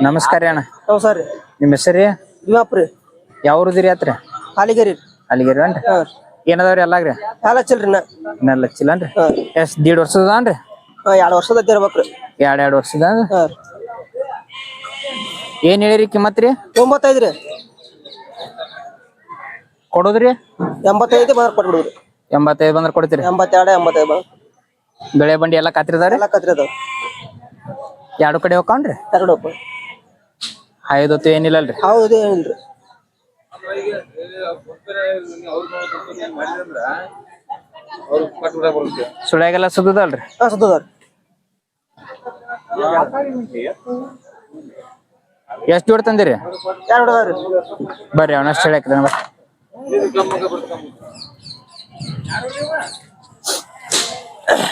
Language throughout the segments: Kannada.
ನಮಸ್ಕಾರ ಅಣ್ಣ. ಹೌದು ಸರ್. ನಿಮ್ಮ ಹೆಸರು ಭೀಮಾಪ್ರಿ ಯಾವ್ರದ್ರಿ ಆತ್ರಿ? ಹಾಲಿಗೇರಿ ಅಲ್ಲಿಗೆರಿ ಅನ್ರಿ. ಏನದಾವ್ರಿ ಎಲ್ಲಾಗ್ರಿ? ಹಾಲು ಹಚ್ಚಿಲ್ರಿ ಇನ್ನೆಲ್ಲ ಹಚ್ಚಿಲ್ಲನ್ರಿ? ಎಷ್ಟ್ 1.5 ವರ್ಷದನ್ರಿ? 2 ವರ್ಷದ ಇರ್ಬೇಕ್ರಿ. 2 ವರ್ಷದ ಏನ್ ಹೇಳಿರಿ ಕಿಮ್ಮತ್ ರೀ? 95 ರೀ. ಕೊಡೋದ್ರಿ 85 ಬಂದ್ರೆ ಕೊಟ್ಬಿಡುದ್ರಿ. 85 ಬಂದ್ರೆ ಕೊಡ್ತೀರಿ? 82 85 ಬಂದ್ರೆ ಬೆಳೆ ಬಂಡಿ ಎಲ್ಲ ಕಾತ್ರಿದಾವ್ರಿ? ಎಲ್ಲ ಕತ್ರಿ ಅದಾವ. 2 ಕಡೆ ಹೋಗ್ಕನ್ರಿ? 2 ರೂಪಾಯಿ. ಹಾಯ್ದೊತ್ತು ಏನಿಲ್ಲಲ್ರಿ? ಹೌದು ಏನಿಲ್ರಿ. ಸುಳ್ಯಾಗೆಲ್ಲ ಸುದ್ದದಲ್ರಿ? ಸುತ್ತದವ್ರಿ. ಎಷ್ಟು ಜೋಡ್ ತಂದಿರಿ? 2 ಅದಾವ್ರಿ. ಬರ್ರಿ ಅವನಷ್ಟು ಹೇಳಕ್ರಿ.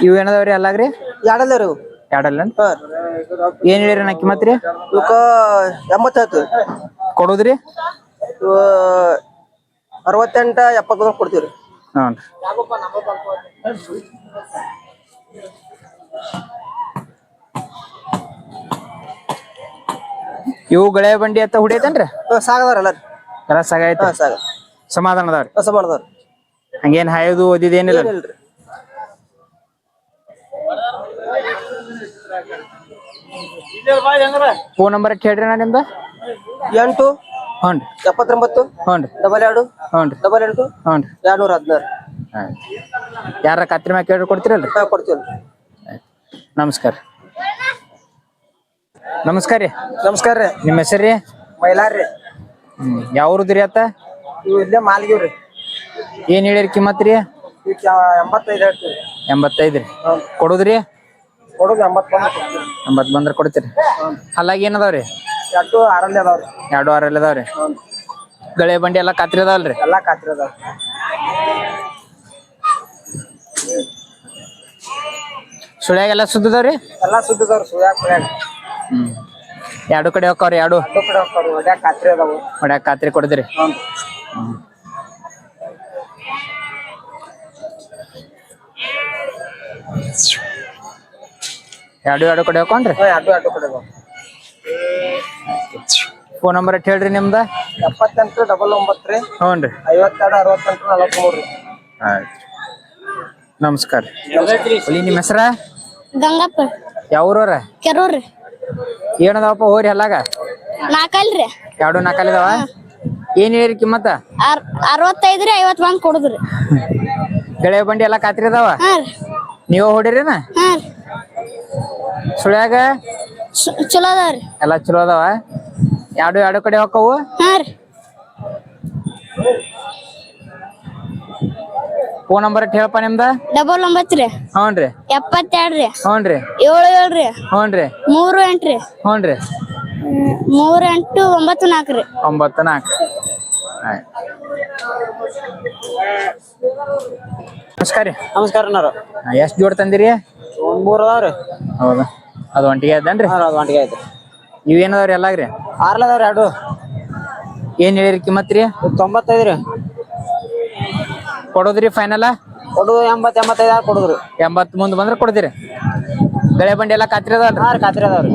ಇವು ಏನದಾವ್ರಿ ಎಲ್ಲಾಗ್ರಿ? 2 ಅದಾವ್ರಿ ಇವು. 2 ಅಲ್ಲ ಏನ್ ಹೇಳಿರಿ ನಾ ಕಿಮ್ಮತ್ ರೀ? ಇವಕ್ಕ 80 ಕೊಡೋದ್ರಿ? ಇವು 68 70 ಕೊಡ್ತೀವ್ರಿ. ಹ್ಞೂ. ಇವು ಗಳೆ ಬಂಡಿ ಅತ್ತ ಹುಡಿಯತೇನ್ರಿ? ಸಾಗದವ್ರಲ್ಲ ಎಲ್ಲ ಸಾಗೈತಿ? ಸಾಗ ಸಮಾಧಾನ ಅದಾವ್ರಿ? ಮಾಡದವ್ರಿ. ಹಂಗೇನ್ ಹಾಯೋದು ಓದಿದೇನಿಲ್ಲ? ಏನಿಲ್ರಿ. ಫೋನ್ ನಂಬರ್ ಹೇಳ್ರಿ ನಾ ನಿಮ್ದು? 8 ಹ್ಞೂ ರೀ. 79 ಹ್ಞೂ ರೀ. 22 ಹ್ಞೂ ರೀ. 88 ಹ್ಞೂ ರೀ. 216. ಯಾರ ಕತ್ರಿ ಮ್ಯಾಗ ಕೇಳಿ ಕೊಡ್ತೀರಲ್ರಿ? ಕೊಡ್ತೀವ್ರಿ. ನಮಸ್ಕಾರ. ನಮಸ್ಕಾರ ರೀ. ನಮಸ್ಕಾರ ರೀ. ನಿಮ್ಮ ಹೆಸರು ರೀ? ಮೈಲಾರ್ರಿ. ಯಾವ್ರದ್ರಿ ಅತ್ತ? ಇವು ಇಲ್ಲೇ ಮಾಲ್ಗಿವ್ರಿ. ಏನ್ ಹೇಳಿರಿ ಕಿಮ್ಮತ್ ರೀ? 85 ಹೇಳ್ತೀವಿ. 85 ರೀ. ಕೊಡೋದ್ರಿ? ಕೊಡೋದು 80 ಬಂದ್ರೆ ಕೊಡ್ತೀರಿ? ಅಲ್ಲಾಗ ಏನದಾವ್ರಿ? 2 6 ಅದಾವ್ರಿ. 2 6 ಅದಾವ್ರಿ. ಗಳೆ ಬಂಡಿ ಎಲ್ಲ ಕಾತ್ರಿ ಅದಾವಲ್ರಿ? ಎಲ್ಲಾ ಖಾತ್ರಿ ಅದಾವ. ಸುಳ್ಯಾಗೆಲ್ಲ ಸುದ್ದದವ್ರಿ? ಎಲ್ಲಾ ಸುದ್ದದವ್ರಿ. ಸುಳ್ಯಾಗ 2 ಕಡೆ ಹೋಗ್ತಾವ್ರಿ? 2 ಕಡೆ ಹೋಗ್ತಾವ್ರಿ. ಒಡ್ಯಾಗ ಖಾತ್ರಿ ಅದಾವು. ಹೊಡ್ಯಾಕ ಖಾತ್ರಿ ಕೊಡ್ತೀರಿ? ಎರಡು ಕಡೆ ಹೋಗ್ಕೊಂಡ್ರಿ? 2 ಕಡೆ ಅದಾವ. ಫೋನ್ ನಂಬರ್ ಹೇಳ್ರಿ ನಿಮ್ದ? 78 99 ರೀ. ಹ್ಞೂ ರೀ. 52 68 43 ರೀ. ಆಯ್ತು. ನಮಸ್ಕಾರ. ನಿಮ್ಮ ಹೆಸರ? ಗಂಗಪ್ಪ. ಯಾವ್ರವ್ರ? ಕೆರೂರ್. ಏನದವಪ್ಪ ಹೋರಿ ಎಲ್ಲಾಗ? 4 ಅಲ್ರಿ. 2 4 ಅದಾವ? ಏನ್ ಹೇಳಿರಿ ಕಿಮ್ಮತ್ತ? 65 ರೀ. 50 ಬಂದ್ ಕೊಡುದ್ರಿ. ಗಳೆ ಬಂಡಿ ಎಲ್ಲ ಕಾತ್ರಿ ಅದಾವ? ನೀವು ಹೊಡಿರಿನ? ಸುಳ್ಯಾಗ ಚಲೋ ಅದಾವ್ರಿ. ಎಲ್ಲ ಚಲೋ ಅದಾವ? 2 ಕಡೆ ಹೋಕ್ಕವು? ಫೋನ್ ನಂಬರ್ ಹೇಳಪ್ಪ ನಿಮ್ದ? 99 ರೀ. ಹ್ಞೂ ರೀ. 72 ರೀ. ಹ್ಞೂ ರೀ. 77 ರೀ. ಹ್ಞೂ ರೀ. 38 ರೀ. ಹ್ಞೂ ರೀ. 38 94 ರೀ. 94. ಆಯ್ತು. ನಮಸ್ಕಾರ ರೀ. ನಮಸ್ಕಾರ. ಎಷ್ಟು ಜೋಡ್ ತಂದಿರಿ? 3 ಅದಾವ್ರಿ. ಹೌದಾ? ಅದು ಒಂಟಿಗೆ ಅದೇನ್ರಿ? ಅದು ಒಂಟಿಗೆ ಐತ್ರಿ. ಇವೇನದಾವ್ರಿ ಎಲ್ಲಾಗ್ರಿ? 6 ಅದಾವ್ರಿ. 2 ಏನ್ ಹೇಳಿರಿ ಕಿಮ್ಮತ್ ರೀ? 95 ರೀ. ಕೊಡೋದ್ರಿ ಫೈನಲ್? ಕೊಡುದು 80 85 ಕೊಡುದ್ರಿ. 80 ಮುಂದೆ ಬಂದ್ರೆ ಕೊಡ್ತೀರಿ? ಗಳೆ ಬಂಡಿ ಎಲ್ಲ ಕಾತ್ರಿ ಅದಾವಲ್ರಿ? ಖಾತ್ರಿ ಅದಾವ್ರಿ.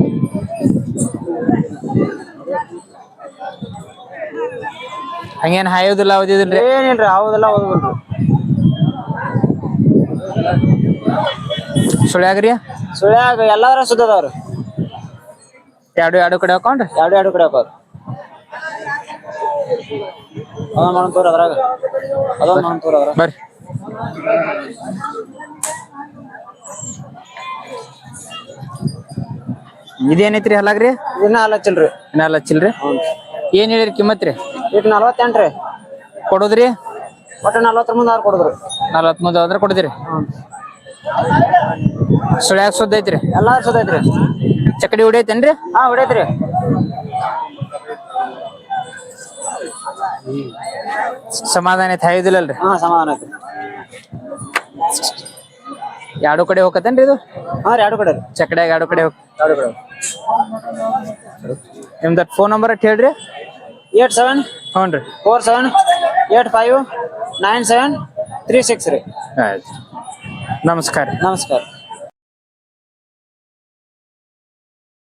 ಹಂಗೇನ್ ಹಾಯೋದಿಲ್ಲ ಓದಿದಿಲ್ರಿ? ಏನಿಲ್ರಿ. ಹೌದೆಲ್ಲ ಓದ್ಬೇಕ್ರಿ. ಸುಳ್ಯಾಗ್ರಿ? ಸುಳ್ಯಾಗ ಎಲ್ಲಾದ್ರ ಸುದ್ದದವ್ರಿ. 2 ಕಡೆ ಹೋಗ್ಕೊಂಡ್ರಿ? 2 ಕಡೆ ಹೋಗ್ರಿ. ಅದೊಂದು ಮಾಡಂತೂರ ಅದ್ರಾಗ. ಬರ್ರಿ. ಇದೇನೈತ್ರಿ ಹಲಾಗ್ರಿ? ಇನ್ನ ಹಚ್ಚಿಲ್ರಿ. ಇನ್ನ ಹಚ್ಚಿಲ್ರಿ? ಏನ್ ಹೇಳಿರಿ ಕಿಮ್ಮತ್ ರೀ? 48 ರೀ. ಕೊಡೋದ್ರಿ? ಒಟ್ಟು 40 ಮುಂದೆ ಕೊಡುದ್ರಿ. 40 ಮುಂದೆ ಆದ್ರೆ ಕೊಡ್ತೀರಿ? ಸುಳ್ಯಾಗ ಸುದ್ದ ಐತ್ರಿ? ಎಲ್ಲಾ ಸುದ್ದ ಐತ್ರಿ. ಚಕಡಿ ಹೊಡಿಯೈತೇನ್ರಿ? ಹೊಡೈತ್ರಿ. ಸಮಾಧಾನ ಐತಿ ಹಾಯುದಿಲ್ಲಲ್ರಿ? ಸಮಾಧಾನ ಐತಿ. 2 ಕಡೆ ಹೋಗತ್ತೇನ್ರಿ ಇದು? 2 ಕಡೆ. ಚಕಡ್ಯಾಗ 2 ಕಡೆ 2 ಕಡೆ. ನಿಮ್ದ ಫೋನ್ ನಂಬರ್ ಹೇಳ್ರಿ? 87 ಹ್ಞೂ ರೀ. 47 85 97 36 ರೀ. ಆಯ್ತು. ನಮಸ್ಕಾರ. ನಮಸ್ಕಾರ.